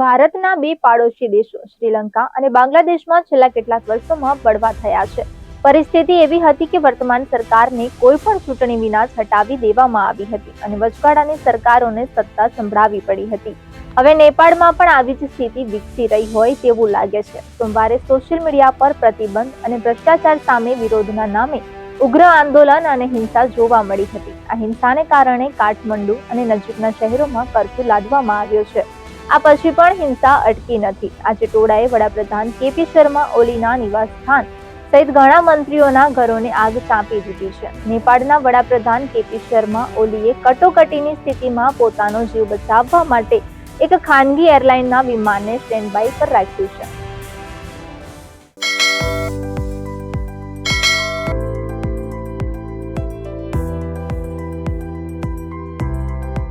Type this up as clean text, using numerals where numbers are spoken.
ભારતના બે પાડોશી દેશો શ્રીલંકા અને બાંગ્લાદેશમાં છેલ્લા કેટલાક વર્ષોમાં બળવા થયા છે. પરિસ્થિતિ એવી હતી કે વર્તમાન સરકારને કોઈ પણ ચૂંટણી વિના જ હટાવી દેવામાં આવી હતી અને વચગાળાની સરકારોને સત્તા સંભળાવી પડી હતી. હવે નેપાળમાં પણ આવી જ સ્થિતિ વિકસી રહી હોય તેવું લાગે છે. સોમવારે સોશિયલ મીડિયા પર પ્રતિબંધ અને ભ્રષ્ટાચાર સામે વિરોધના નામે ઉગ્ર આંદોલન અને હિંસા જોવા મળી હતી. આ હિંસાને કારણે કાઠમંડુ અને નજીકના શહેરોમાં કર્ફ્યુ લાદવામાં આવ્યો છે. આ પછી પણ હિંસા અટકી નથી. આજે ટોળાએ વડાપ્રધાન કેપી શર્મા ઓલીના નિવાસસ્થાન સહિત ઘણા મંત્રીઓના ઘરોને આગ ચાંપી દીધી છે. નેપાળના વડાપ્રધાન કેપી શર્મા ઓલીએ કટોકટીની સ્થિતિમાં પોતાનો જીવ બચાવવા માટે એક ખાનગી એરલાઇનના વિમાનને સ્ટેન્ડ બાય પર રાખ્યું છે.